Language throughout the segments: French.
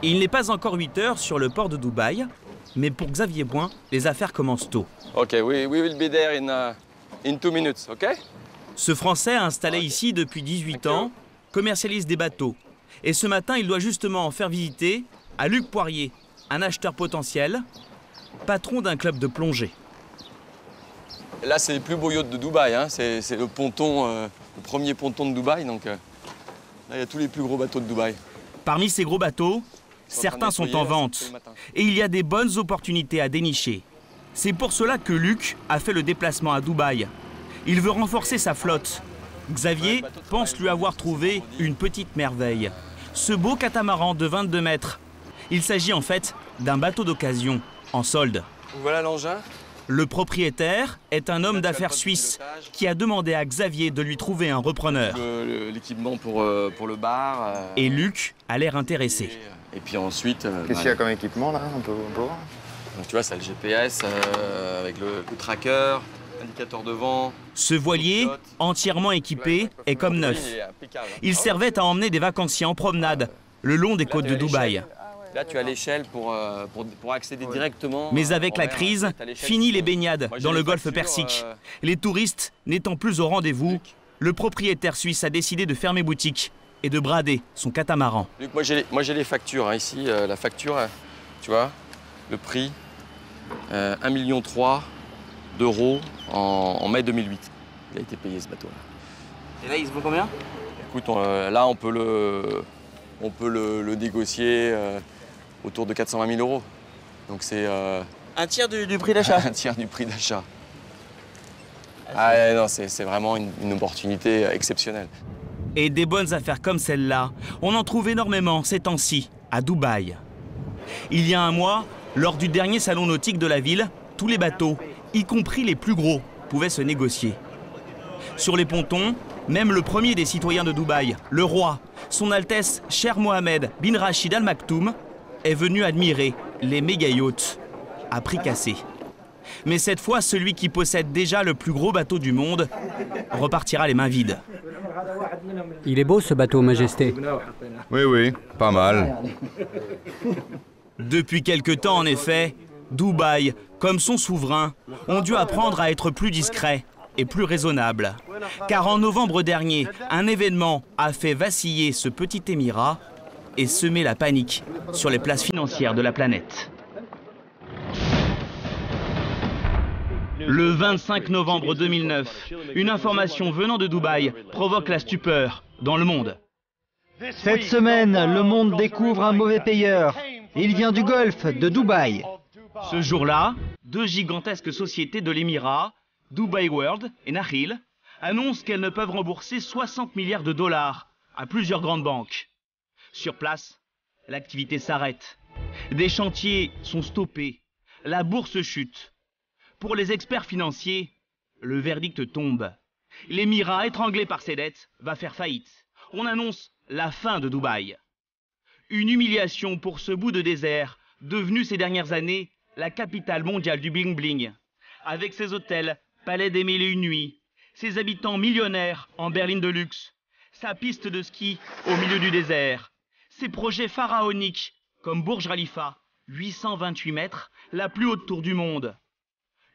Il n'est pas encore 8 heures sur le port de Dubaï, mais pour Xavier Boin, les affaires commencent tôt. Ok, we will be there in 2 minutes, ok? Ce Français, installé ici depuis 18 ans, commercialise des bateaux. Et ce matin, il doit justement en faire visiter à Luc Poirier, un acheteur potentiel, patron d'un club de plongée. Là, c'est les plus beaux yachts de Dubaï, hein. C'est le ponton, le premier ponton de Dubaï, donc là, il y a tous les plus gros bateaux de Dubaï. Parmi ces gros bateaux, certains sont en vente et il y a des bonnes opportunités à dénicher. C'est pour cela que Luc a fait le déplacement à Dubaï. Il veut renforcer sa flotte. Xavier pense lui avoir trouvé une petite merveille. Ce beau catamaran de 22 mètres. Il s'agit en fait d'un bateau d'occasion, en solde. Voilà l'engin. Le propriétaire est un homme d'affaires suisse qui a demandé à Xavier de lui trouver un repreneur. L'équipement pour le bar. Et Luc a l'air intéressé. Et puis ensuite... Qu'est-ce qu'il y a comme équipement là? On peut voir. Donc, tu vois, c'est le GPS avec le tracker, indicateur de vent. Ce voilier, entièrement équipé, est comme neuf. Il servait à emmener des vacanciers en promenade le long des côtes de Dubaï. Là, tu as l'échelle pour accéder directement. Mais avec la crise, fini les baignades dans le golfe Persique. Les touristes n'étant plus au rendez-vous, le propriétaire suisse a décidé de fermer boutique et de brader son catamaran. Luc, moi j'ai les factures, hein, ici. La facture, tu vois, le prix, 1,3 million d'euros en mai 2008. Il a été payé ce bateau-là. Et là, il se vaut combien? Écoute, là, on peut le négocier autour de 420 000 euros. Donc c'est... Un tiers du prix d'achat. Un tiers du prix d'achat. Ah non, c'est vraiment une opportunité exceptionnelle. Et des bonnes affaires comme celle-là, on en trouve énormément ces temps-ci, à Dubaï. Il y a un mois, lors du dernier salon nautique de la ville, tous les bateaux, y compris les plus gros, pouvaient se négocier. Sur les pontons, même le premier des citoyens de Dubaï, le roi, son Altesse Cheikh Mohammed bin Rachid Al Maktoum, est venu admirer les méga-yachts à prix cassé. Mais cette fois, celui qui possède déjà le plus gros bateau du monde repartira les mains vides. Il est beau ce bateau, Majesté. Oui, pas mal. Depuis quelque temps, en effet, Dubaï, comme son souverain, ont dû apprendre à être plus discrets et plus raisonnables. Car en novembre dernier, un événement a fait vaciller ce petit émirat et semé la panique sur les places financières de la planète. Le 25 novembre 2009, une information venant de Dubaï provoque la stupeur dans le monde. Cette semaine, le monde découvre un mauvais payeur. Il vient du Golfe, de Dubaï. Ce jour-là, deux gigantesques sociétés de l'Émirat, Dubai World et Nahil, annoncent qu'elles ne peuvent rembourser 60 milliards de dollars à plusieurs grandes banques. Sur place, l'activité s'arrête. Des chantiers sont stoppés. La bourse chute. Pour les experts financiers, le verdict tombe. L'Émirat, étranglé par ses dettes, va faire faillite. On annonce la fin de Dubaï. Une humiliation pour ce bout de désert, devenu ces dernières années la capitale mondiale du bling-bling. Avec ses hôtels, palais des mille et une nuits, ses habitants millionnaires en berline de luxe, sa piste de ski au milieu du désert, ses projets pharaoniques comme Burj Khalifa, 828 mètres, la plus haute tour du monde.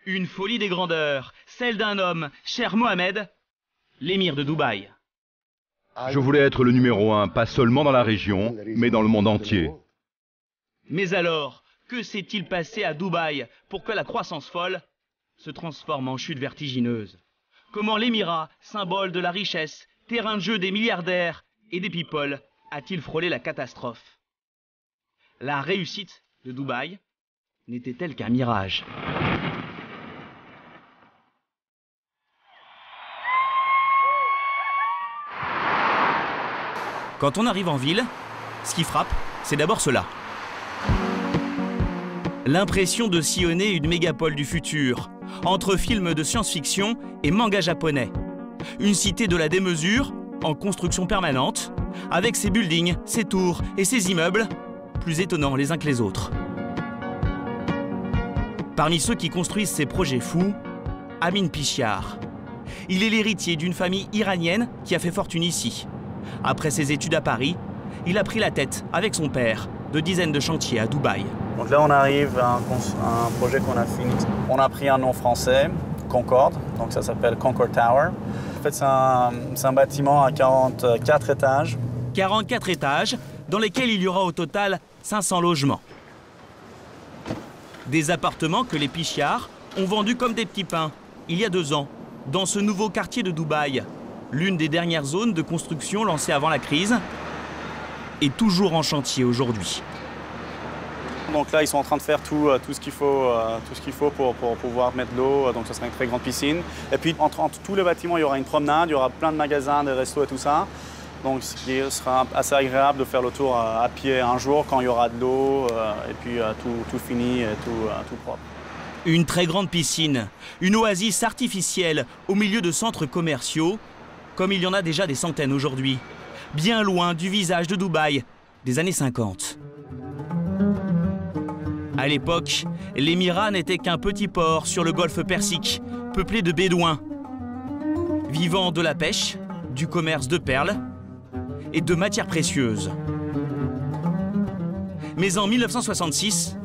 Une folie des grandeurs, celle d'un homme, Cheikh Mohammed, l'émir de Dubaï. Je voulais être le numéro 1, pas seulement dans la région, mais dans le monde entier. Mais alors, que s'est-il passé à Dubaï pour que la croissance folle se transforme en chute vertigineuse? Comment l'émirat, symbole de la richesse, terrain de jeu des milliardaires et des people, a-t-il frôlé la catastrophe? La réussite de Dubaï n'était-elle qu'un mirage? Quand on arrive en ville, ce qui frappe, c'est d'abord cela. L'impression de sillonner une mégapole du futur, entre films de science-fiction et manga japonais. Une cité de la démesure, en construction permanente, avec ses buildings, ses tours et ses immeubles, plus étonnants les uns que les autres. Parmi ceux qui construisent ces projets fous, Amin Pichiar. Il est l'héritier d'une famille iranienne qui a fait fortune ici. Après ses études à Paris, il a pris la tête avec son père de dizaines de chantiers à Dubaï. Donc là, on arrive à un projet qu'on a fini. On a pris un nom français, Concorde, donc ça s'appelle Concorde Tower. En fait, c'est un bâtiment à 44 étages. 44 étages, dans lesquels il y aura au total 500 logements. Des appartements que les Pichards ont vendus comme des petits pains, il y a 2 ans, dans ce nouveau quartier de Dubaï, l'une des dernières zones de construction lancées avant la crise, est toujours en chantier aujourd'hui. Donc là, ils sont en train de faire tout ce qu'il faut pour pouvoir mettre de l'eau. Donc ça sera une très grande piscine. Et puis entre tous les bâtiments, il y aura une promenade, il y aura plein de magasins, des restos et tout ça. Donc ce qui sera assez agréable de faire le tour à pied un jour quand il y aura de l'eau et puis tout fini et tout propre. Une très grande piscine, une oasis artificielle au milieu de centres commerciaux, comme il y en a déjà des centaines aujourd'hui, bien loin du visage de Dubaï des années 50. À l'époque, l'émirat n'était qu'un petit port sur le golfe Persique, peuplé de bédouins, vivant de la pêche, du commerce de perles et de matières précieuses. Mais en 1966,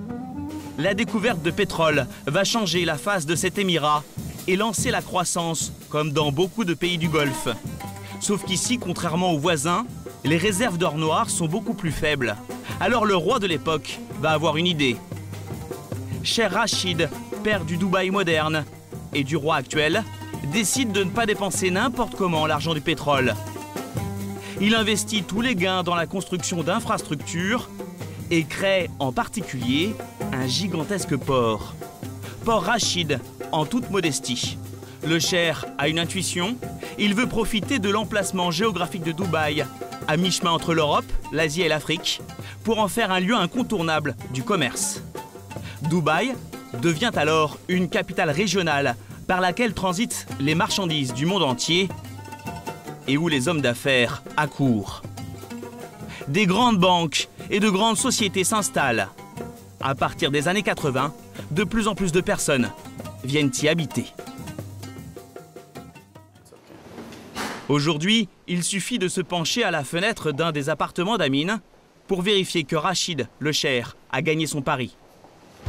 la découverte de pétrole va changer la face de cet émirat et lancer la croissance, comme dans beaucoup de pays du Golfe. Sauf qu'ici, contrairement aux voisins, les réserves d'or noir sont beaucoup plus faibles. Alors le roi de l'époque va avoir une idée. Cher Rachid, père du Dubaï moderne et du roi actuel, décide de ne pas dépenser n'importe comment l'argent du pétrole. Il investit tous les gains dans la construction d'infrastructures et crée en particulier un gigantesque port. Port Rachid, en toute modestie. Le Cher a une intuition, il veut profiter de l'emplacement géographique de Dubaï, à mi-chemin entre l'Europe, l'Asie et l'Afrique, pour en faire un lieu incontournable du commerce. Dubaï devient alors une capitale régionale par laquelle transitent les marchandises du monde entier et où les hommes d'affaires accourent. Des grandes banques et de grandes sociétés s'installent. À partir des années 80, de plus en plus de personnes viennent y habiter. Aujourd'hui, il suffit de se pencher à la fenêtre d'un des appartements d'Amin pour vérifier que Rachid, le Cher, a gagné son pari.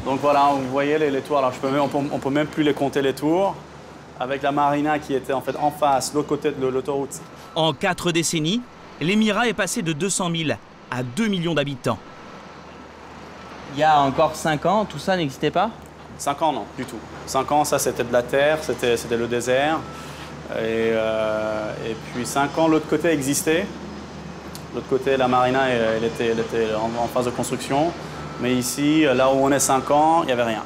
Donc voilà, vous voyez les tours. Alors on peut même plus les compter les tours. Avec la marina qui était en fait en face, l'autre côté de l'autoroute. En 4 décennies, l'émirat est passé de 200 000 à 2 millions d'habitants. Il y a encore 5 ans, tout ça n'existait pas? 5 ans, non, du tout. 5 ans, ça c'était de la terre, c'était le désert. Et puis 5 ans, l'autre côté existait. L'autre côté, la marina, elle était en phase de construction. Mais ici, là où on est 5 ans, il n'y avait rien.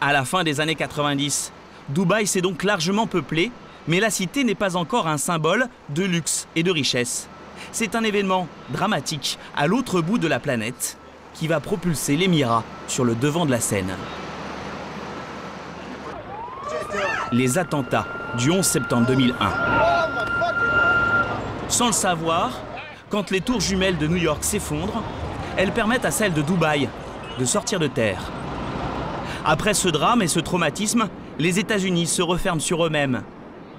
À la fin des années 90, Dubaï s'est donc largement peuplé, mais la cité n'est pas encore un symbole de luxe et de richesse. C'est un événement dramatique à l'autre bout de la planète qui va propulser l'émirat sur le devant de la scène. Les attentats du 11 septembre 2001. Sans le savoir, quand les tours jumelles de New York s'effondrent, elles permettent à celles de Dubaï de sortir de terre. Après ce drame et ce traumatisme, les États-Unis se referment sur eux-mêmes.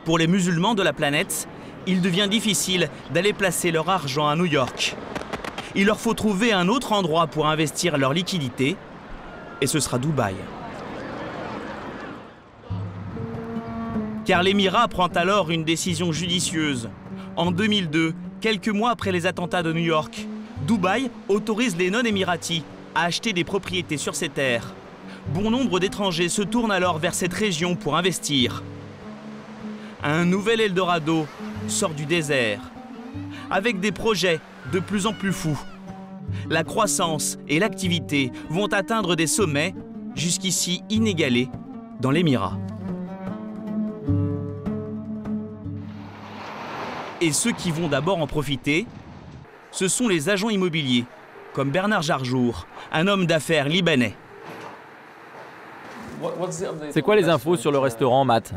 Pour les musulmans de la planète, il devient difficile d'aller placer leur argent à New York. Il leur faut trouver un autre endroit pour investir leur liquidité, et ce sera Dubaï. Car l'émirat prend alors une décision judicieuse. En 2002, quelques mois après les attentats de New York, Dubaï autorise les non-émiratis à acheter des propriétés sur ces terres. Bon nombre d'étrangers se tournent alors vers cette région pour investir. Un nouvel Eldorado sort du désert, avec des projets de plus en plus fous. La croissance et l'activité vont atteindre des sommets jusqu'ici inégalés dans l'émirat. Et ceux qui vont d'abord en profiter, ce sont les agents immobiliers, comme Bernard Jarjour, un homme d'affaires libanais. C'est quoi les infos sur le restaurant, Matt?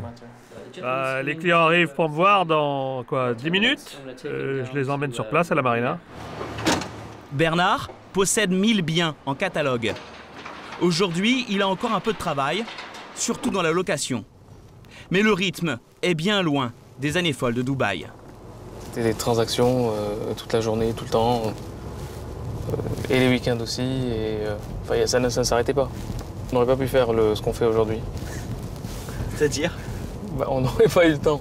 Les clients arrivent pour me voir dans 10 minutes. Je les emmène sur place à la marina. Bernard possède 1000 biens en catalogue. Aujourd'hui, il a encore un peu de travail, surtout dans la location. Mais le rythme est bien loin des années folles de Dubaï. C'était des transactions toute la journée, tout le temps. Et les week-ends aussi, et ça ne s'arrêtait pas. On n'aurait pas pu faire ce qu'on fait aujourd'hui. C'est-à-dire? On n'aurait pas eu le temps.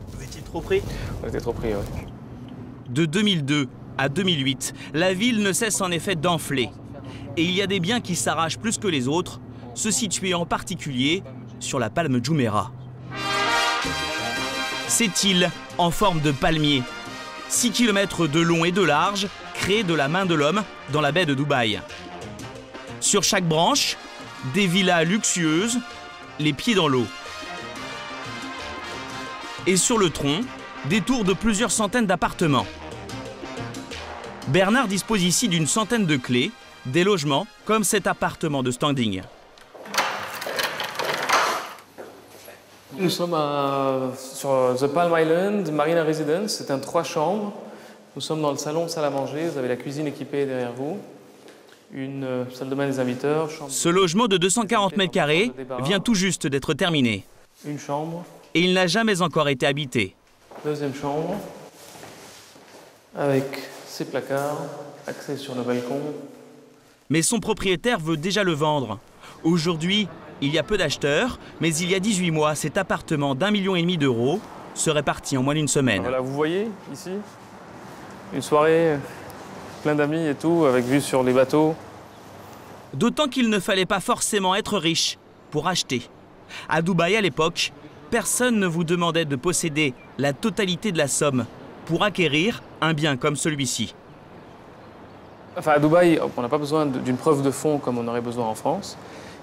Vous étiez trop pris? On était trop pris, oui. De 2002 à 2008, la ville ne cesse en effet d'enfler. Et il y a des biens qui s'arrachent plus que les autres, se situer en particulier sur la palme Jumeirah. Cette île, en forme de palmier, 6 km de long et de large, créée de la main de l'homme dans la baie de Dubaï. Sur chaque branche, des villas luxueuses, les pieds dans l'eau. Et sur le tronc, des tours de plusieurs centaines d'appartements. Bernard dispose ici d'une centaine de clés, des logements comme cet appartement de standing. Nous sommes sur The Palm Island Marina Residence, c'est un 3 chambres. Nous sommes dans le salon salle à manger, vous avez la cuisine équipée derrière vous, une salle de bain des invités. Ce logement de 240 mètres carrés vient tout juste d'être terminé. Une chambre. Et il n'a jamais encore été habité. Deuxième chambre, avec ses placards, accès sur le balcon. Mais son propriétaire veut déjà le vendre. Aujourd'hui, il y a peu d'acheteurs, mais il y a 18 mois, cet appartement d'1,5 million d'euros serait parti en moins d'une semaine. Voilà, vous voyez ici, une soirée, plein d'amis et tout, avec vue sur les bateaux. D'autant qu'il ne fallait pas forcément être riche pour acheter. À Dubaï, à l'époque, personne ne vous demandait de posséder la totalité de la somme pour acquérir un bien comme celui-ci. Enfin, à Dubaï, on n'a pas besoin d'une preuve de fonds comme on aurait besoin en France.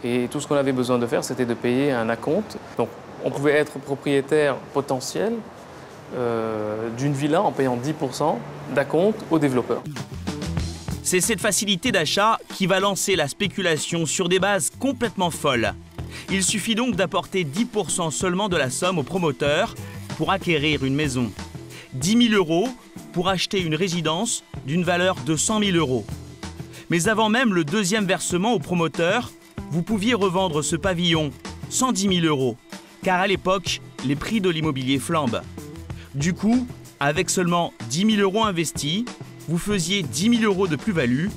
Et tout ce qu'on avait besoin de faire, c'était de payer un acompte. Donc, on pouvait être propriétaire potentiel d'une villa en payant 10% d'acompte aux développeurs. C'est cette facilité d'achat qui va lancer la spéculation sur des bases complètement folles. Il suffit donc d'apporter 10% seulement de la somme au promoteur pour acquérir une maison. 10 000 euros pour acheter une résidence d'une valeur de 100 000 euros. Mais avant même le deuxième versement au promoteur, vous pouviez revendre ce pavillon 110 000 euros, car à l'époque, les prix de l'immobilier flambent. Du coup, avec seulement 10 000 euros investis, vous faisiez 10 000 euros de plus-value,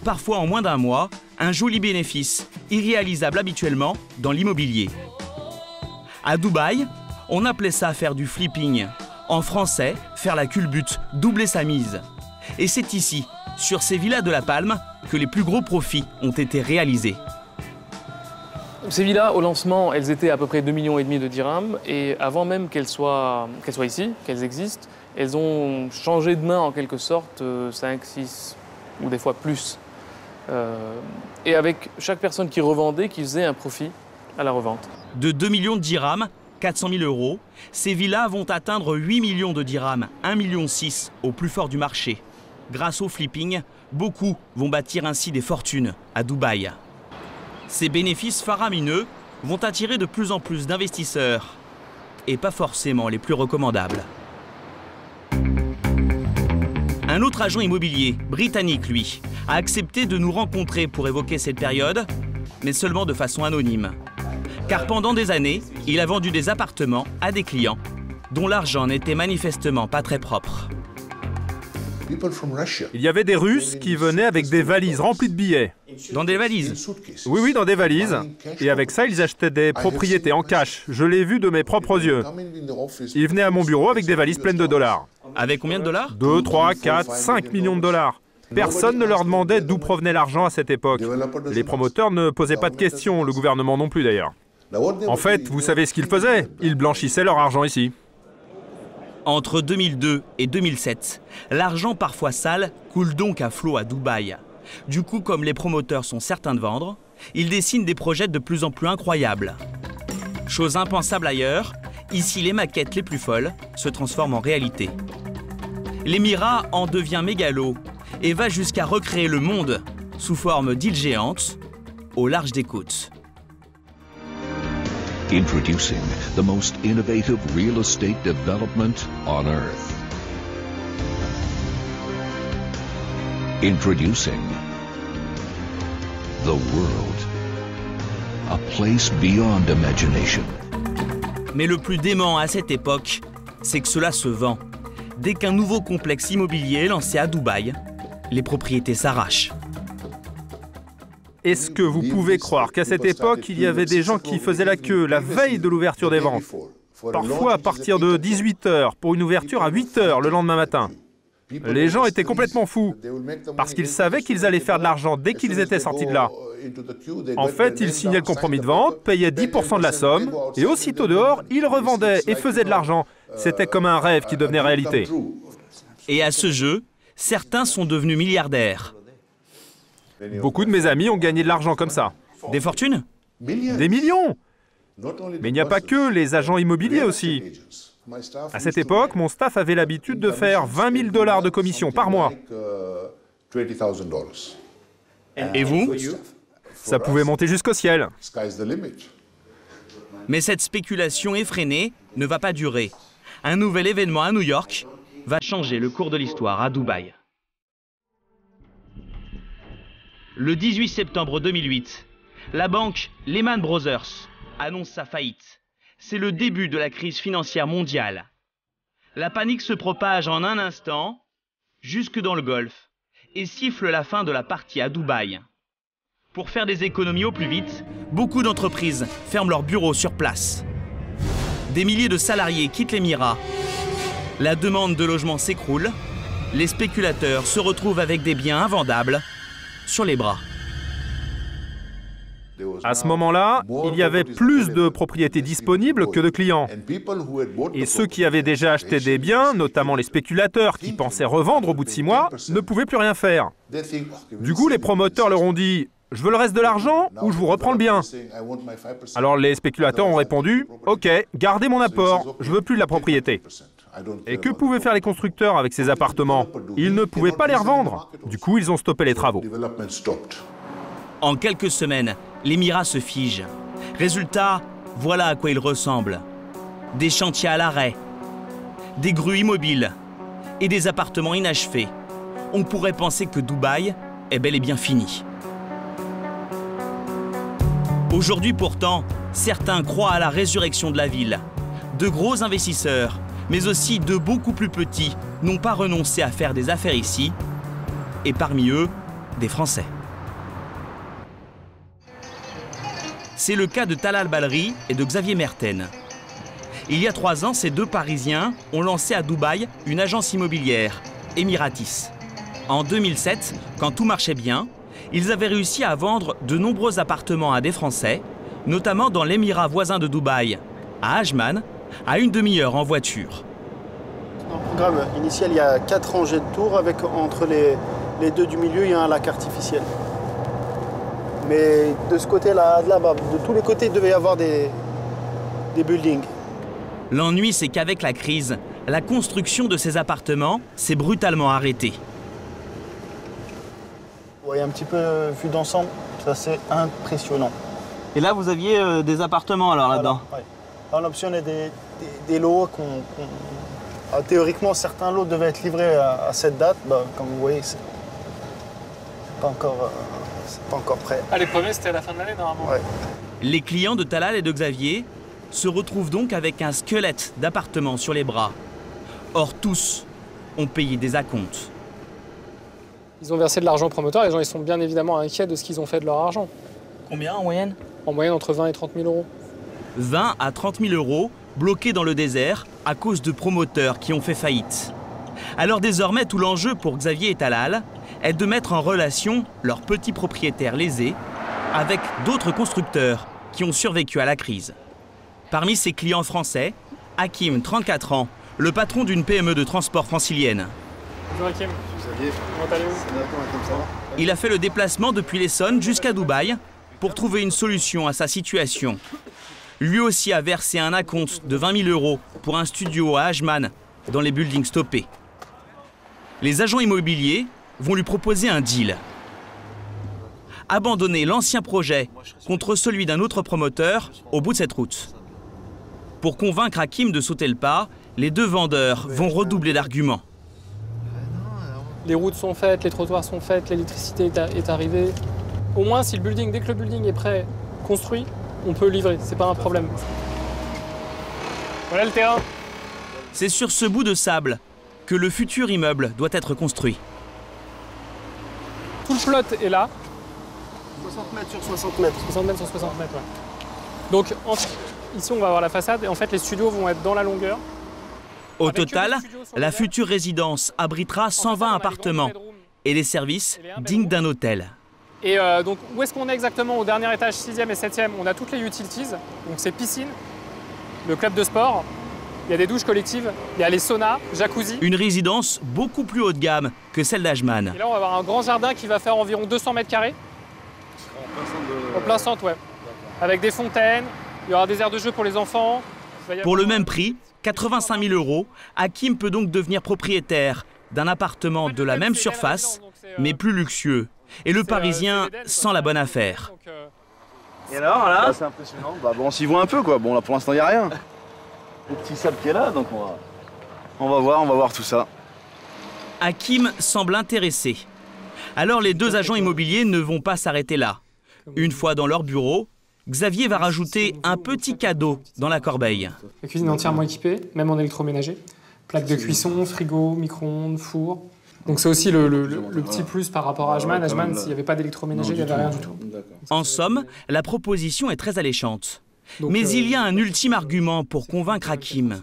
parfois en moins d'un mois, un joli bénéfice, irréalisable habituellement dans l'immobilier. À Dubaï, on appelait ça faire du flipping. En français, faire la culbute, doubler sa mise. Et c'est ici, sur ces villas de la Palme, que les plus gros profits ont été réalisés. Ces villas, au lancement, elles étaient à peu près 2,5 millions de dirhams. Et avant même qu'elles soient ici, qu'elles existent, elles ont changé de main en quelque sorte 5, 6 ou des fois plus. Et avec chaque personne qui revendait, qui faisait un profit à la revente. De 2 millions de dirhams, 400 000 euros, ces villas vont atteindre 8 millions de dirhams, 1,6 million au plus fort du marché. Grâce au flipping, beaucoup vont bâtir ainsi des fortunes à Dubaï. Ces bénéfices faramineux vont attirer de plus en plus d'investisseurs, et pas forcément les plus recommandables. Un autre agent immobilier, britannique lui, a accepté de nous rencontrer pour évoquer cette période, mais seulement de façon anonyme. Car pendant des années, il a vendu des appartements à des clients dont l'argent n'était manifestement pas très propre. Il y avait des Russes qui venaient avec des valises remplies de billets. Dans des valises? Oui, dans des valises. Et avec ça, ils achetaient des propriétés en cash. Je l'ai vu de mes propres yeux. Ils venaient à mon bureau avec des valises pleines de dollars. Avec combien de dollars? 2, 3, 4, 5 millions de dollars. Personne ne leur demandait d'où provenait l'argent à cette époque. Les promoteurs ne posaient pas de questions, le gouvernement non plus d'ailleurs. En fait, vous savez ce qu'ils faisaient? Ils blanchissaient leur argent ici. Entre 2002 et 2007, l'argent parfois sale coule donc à flot à Dubaï. Du coup, comme les promoteurs sont certains de vendre, ils dessinent des projets de plus en plus incroyables. Chose impensable ailleurs, ici les maquettes les plus folles se transforment en réalité. L'Émirat en devient mégalo et va jusqu'à recréer le monde sous forme d'îles géantes au large des côtes. Introducing the most innovative real estate development on Earth. Introducing the world, a place beyond imagination. Mais le plus dément à cette époque, c'est que cela se vend. Dès qu'un nouveau complexe immobilier est lancé à Dubaï, les propriétés s'arrachent. Est-ce que vous pouvez croire qu'à cette époque, il y avait des gens qui faisaient la queue la veille de l'ouverture des ventes? Parfois à partir de 18 h pour une ouverture à 8 h le lendemain matin. Les gens étaient complètement fous, parce qu'ils savaient qu'ils allaient faire de l'argent dès qu'ils étaient sortis de là. En fait, ils signaient le compromis de vente, payaient 10% de la somme, et aussitôt dehors, ils revendaient et faisaient de l'argent. C'était comme un rêve qui devenait réalité. Et à ce jeu, certains sont devenus milliardaires. Beaucoup de mes amis ont gagné de l'argent comme ça. Des fortunes? Des millions! Mais il n'y a pas que les agents immobiliers aussi. À cette époque, mon staff avait l'habitude de faire 20 000 $ de commission par mois. Et vous? Ça pouvait monter jusqu'au ciel. Mais cette spéculation effrénée ne va pas durer. Un nouvel événement à New York va changer le cours de l'histoire à Dubaï. Le 18 septembre 2008, la banque Lehman Brothers annonce sa faillite. C'est le début de la crise financière mondiale. La panique se propage en un instant, jusque dans le Golfe, et siffle la fin de la partie à Dubaï. Pour faire des économies au plus vite, beaucoup d'entreprises ferment leurs bureaux sur place. Des milliers de salariés quittent l'Émirat. La demande de logement s'écroule. Les spéculateurs se retrouvent avec des biens invendables sur les bras. À ce moment-là, il y avait plus de propriétés disponibles que de clients. Et ceux qui avaient déjà acheté des biens, notamment les spéculateurs qui pensaient revendre au bout de 6 mois, ne pouvaient plus rien faire. Du coup, les promoteurs leur ont dit « Je veux le reste de l'argent ou je vous reprends le bien ». Alors les spéculateurs ont répondu « Ok, gardez mon apport, je veux plus de la propriété ». Et que pouvaient faire les constructeurs avec ces appartements? Ils ne pouvaient pas les revendre. Du coup, ils ont stoppé les travaux. En quelques semaines, l'Émirat se fige. Résultat, voilà à quoi il ressemble. Des chantiers à l'arrêt, des grues immobiles et des appartements inachevés. On pourrait penser que Dubaï est bel et bien fini. Aujourd'hui pourtant, certains croient à la résurrection de la ville. De gros investisseurs, mais aussi de beaucoup plus petits, n'ont pas renoncé à faire des affaires ici, et parmi eux, des Français. C'est le cas de Talal Balri et de Xavier Merten. Il y a 3 ans, ces deux Parisiens ont lancé à Dubaï une agence immobilière, Emiratis. En 2007, quand tout marchait bien, ils avaient réussi à vendre de nombreux appartements à des Français, notamment dans l'émirat voisin de Dubaï, à Ajman, à une demi-heure en voiture. Dans le programme initial, il y a 4 rangées de tours avec entre les deux du milieu, il y a un lac artificiel. Mais de ce côté-là, de là-bas, de tous les côtés, il devait y avoir des buildings. L'ennui, c'est qu'avec la crise, la construction de ces appartements s'est brutalement arrêtée. Vous voyez un petit peu vu d'ensemble, ça c'est impressionnant. Et là, vous aviez des appartements alors là-dedans? Voilà, ouais. On optionnait des lots théoriquement, certains lots devaient être livrés à cette date. Comme vous voyez, c'est pas encore prêt. Ah, les premiers, c'était à la fin de l'année, normalement? Ouais. Les clients de Talal et de Xavier se retrouvent donc avec un squelette d'appartements sur les bras. Or, tous ont payé des acomptes. Ils ont versé de l'argent aux promoteurs, les gens ils sont bien évidemment inquiets de ce qu'ils ont fait de leur argent. Combien en moyenne? En moyenne, entre 20 et 30 000 euros. 20 à 30 000 euros bloqués dans le désert à cause de promoteurs qui ont fait faillite. Alors désormais, tout l'enjeu pour Xavier et Talal est de mettre en relation leurs petits propriétaires lésés avec d'autres constructeurs qui ont survécu à la crise. Parmi ses clients français, Hakim, 34 ans, le patron d'une PME de transport francilienne. Bonjour Hakim. Xavier. Comment allez-vous? Il a fait le déplacement depuis l'Essonne jusqu'à Dubaï pour trouver une solution à sa situation. Lui aussi a versé un acompte de 20 000 euros pour un studio à Ajman, dans les buildings stoppés. Les agents immobiliers vont lui proposer un deal. Abandonner l'ancien projet contre celui d'un autre promoteur au bout de cette route. Pour convaincre Hakim de sauter le pas, les deux vendeurs vont redoubler d'arguments. Les routes sont faites, les trottoirs sont faits, l'électricité est arrivée. Au moins, dès que le building est prêt, construit, on peut livrer, c'est pas un problème. Voilà le terrain. C'est sur ce bout de sable que le futur immeuble doit être construit. Tout le plot est là. 60 mètres sur 60 mètres. 60 mètres sur 60 mètres, ouais. Donc ici, on va avoir la façade et en fait, les studios vont être dans la longueur. Au total, la future résidence abritera 120 appartements et les services dignes d'un hôtel. Et donc, où est-ce qu'on est exactement? Au dernier étage, 6e et 7e, on a toutes les utilities. Donc, c'est piscine, le club de sport, il y a des douches collectives, il y a les saunas, jacuzzi. Une résidence beaucoup plus haut de gamme que celle d'Ajman. Et là, on va avoir un grand jardin qui va faire environ 200 mètres carrés. En plein centre, ouais. Avec des fontaines, il y aura des aires de jeu pour les enfants. Pour le même prix, 85 000 €, Hakim peut donc devenir propriétaire d'un appartement de la même surface, mais plus luxueux. Et le Parisien sent la bonne affaire. Et alors, là c'est impressionnant. Bah, bon, on s'y voit un peu, quoi. Bon, là, pour l'instant, il n'y a rien. Le petit sable qui est là, donc on va voir tout ça. Hakim semble intéressé. Alors les deux agents immobiliers ne vont pas s'arrêter là. Une fois dans leur bureau, Xavier va rajouter un petit cadeau dans la corbeille. La cuisine est entièrement équipée, même en électroménager. Plaque de cuisson, frigo, micro-ondes, four. Donc c'est aussi le petit plus par rapport à Ajman. Ajman, s'il n'y avait pas d'électroménager, il n'y avait rien du tout. En somme, la proposition est très alléchante. Mais il y a un ultime argument pour convaincre Hakim.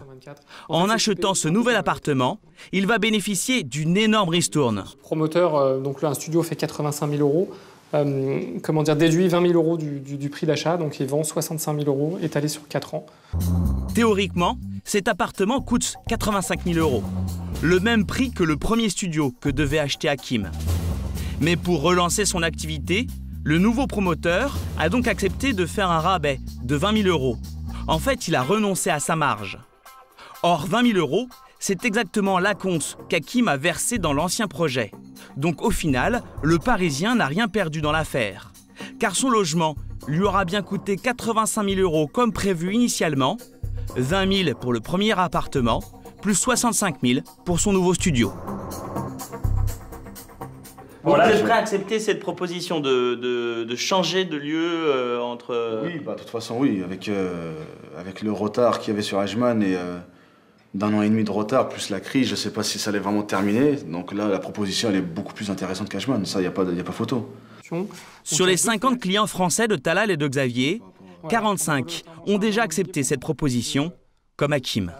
En achetant ce nouvel appartement, il va bénéficier d'une énorme ristourne. Promoteur, donc là, un studio fait 85 000 €. Déduit 20 000 € du prix d'achat, donc il vend 65 000 € étalé sur 4 ans. Théoriquement, cet appartement coûte 85 000 €, le même prix que le premier studio que devait acheter Hakim. Mais pour relancer son activité, le nouveau promoteur a donc accepté de faire un rabais de 20 000 €. En fait, il a renoncé à sa marge. Or, 20 000 €, c'est exactement l'acompte qu'Hakim a versé dans l'ancien projet. Donc au final, le Parisien n'a rien perdu dans l'affaire. Car son logement lui aura bien coûté 85 000 € comme prévu initialement, 20 000 pour le premier appartement, plus 65 000 pour son nouveau studio. Vous êtes prêt à accepter cette proposition de changer de lieu entre... Oui, bah, de toute façon, oui. Avec le retard qu'il y avait sur Ajman et d'1 an et demi de retard, plus la crise, je ne sais pas si ça allait vraiment terminer. Donc là, la proposition, elle est beaucoup plus intéressante qu'Ajman. Ça, il n'y a pas photo. Sur les 50 clients français de Talal et de Xavier, 45 ont déjà accepté cette proposition, comme Hakim.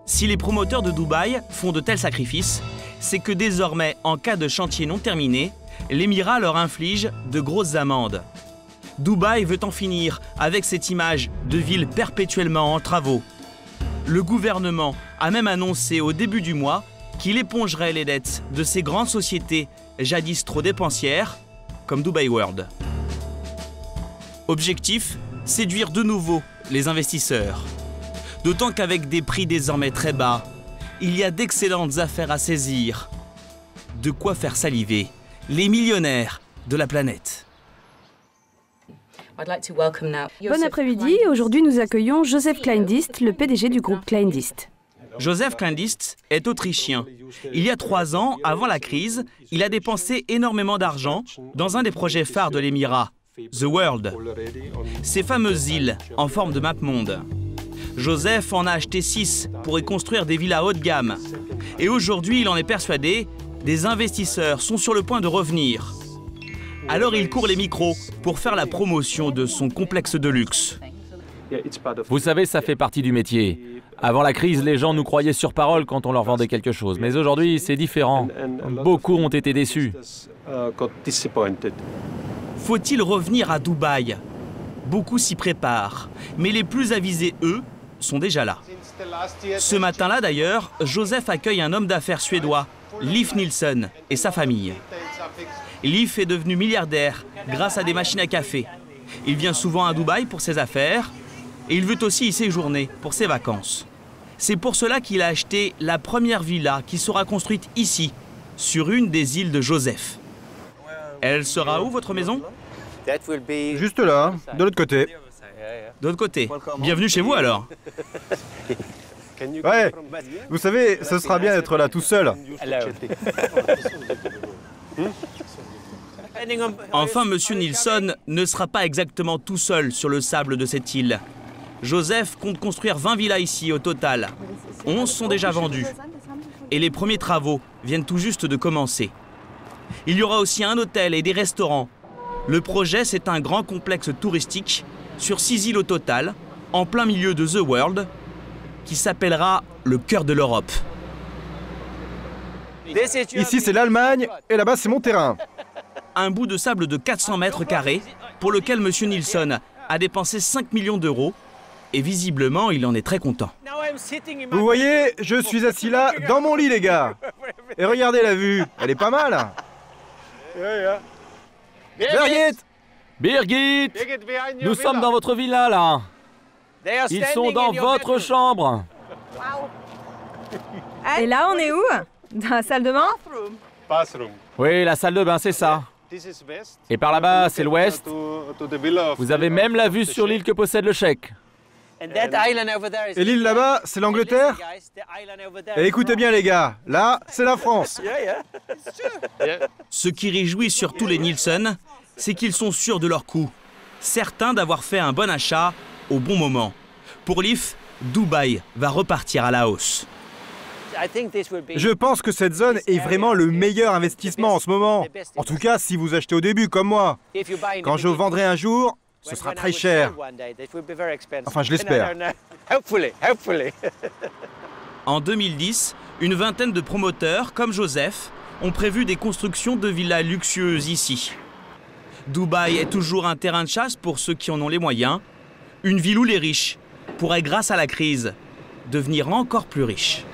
Si les promoteurs de Dubaï font de tels sacrifices, c'est que désormais, en cas de chantier non terminé, l'Émirat leur inflige de grosses amendes. Dubaï veut en finir avec cette image de ville perpétuellement en travaux. Le gouvernement a même annoncé au début du mois qu'il épongerait les dettes de ces grandes sociétés jadis trop dépensières, comme Dubai World. Objectif, séduire de nouveau les investisseurs. D'autant qu'avec des prix désormais très bas, il y a d'excellentes affaires à saisir. De quoi faire saliver les millionnaires de la planète. Bon après-midi, aujourd'hui nous accueillons Joseph Kleindist, le PDG du groupe Kleindist. Joseph Kleindist est autrichien. Il y a 3 ans, avant la crise, il a dépensé énormément d'argent dans un des projets phares de l'Émirat, The World. Ces fameuses îles en forme de map-monde. Joseph en a acheté 6 pour y construire des villas haut de gamme. Et aujourd'hui, il en est persuadé, des investisseurs sont sur le point de revenir. Alors il court les micros pour faire la promotion de son complexe de luxe. Vous savez, ça fait partie du métier. Avant la crise, les gens nous croyaient sur parole quand on leur vendait quelque chose. Mais aujourd'hui, c'est différent. Beaucoup ont été déçus. Faut-il revenir à Dubaï? Beaucoup s'y préparent. Mais les plus avisés, eux, sont déjà là. Ce matin-là, d'ailleurs, Joseph accueille un homme d'affaires suédois, Leif Nilsson, et sa famille. Leif est devenu milliardaire grâce à des machines à café. Il vient souvent à Dubaï pour ses affaires et il veut aussi y séjourner pour ses vacances. C'est pour cela qu'il a acheté la première villa qui sera construite ici, sur une des îles de Joseph. Elle sera où, votre maison? Juste là, de l'autre côté. De l'autre côté. Bienvenue chez vous alors. Ouais, vous savez, ce sera bien d'être là tout seul. Enfin, Monsieur Nilsson ne sera pas exactement tout seul sur le sable de cette île. Joseph compte construire 20 villas ici au total. 11 sont déjà vendues. Et les premiers travaux viennent tout juste de commencer. Il y aura aussi un hôtel et des restaurants. Le projet, c'est un grand complexe touristique sur 6 îles au total, en plein milieu de The World, qui s'appellera le cœur de l'Europe. Ici, c'est l'Allemagne, et là-bas, c'est mon terrain. Un bout de sable de 400 mètres carrés, pour lequel M. Nilsson a dépensé 5 millions d'euros, et visiblement, il en est très content. Vous voyez, je suis assis là, dans mon lit, les gars. Et regardez la vue, elle est pas mal. Birgit! Birgit! Nous sommes dans votre villa, là. Ils sont dans votre chambre. Et là, on est où? Dans la salle de bain? Oui, la salle de bain, c'est ça. Et par là-bas, c'est l'ouest. Vous avez même la vue sur l'île que possède le cheikh. Et l'île là-bas, c'est l'Angleterre? Et écoutez bien les gars, là, c'est la France. Ce qui réjouit surtout les Nilsson, c'est qu'ils sont sûrs de leur coup. Certains d'avoir fait un bon achat au bon moment. Pour Leif, Dubaï va repartir à la hausse. Je pense que cette zone est vraiment le meilleur investissement en ce moment. En tout cas, si vous achetez au début, comme moi. Quand je vendrai un jour, ce sera très cher. Enfin, je l'espère. En 2010, une vingtaine de promoteurs, comme Joseph, ont prévu des constructions de villas luxueuses ici. Dubaï est toujours un terrain de chasse pour ceux qui en ont les moyens. Une ville où les riches pourraient, grâce à la crise, devenir encore plus riches.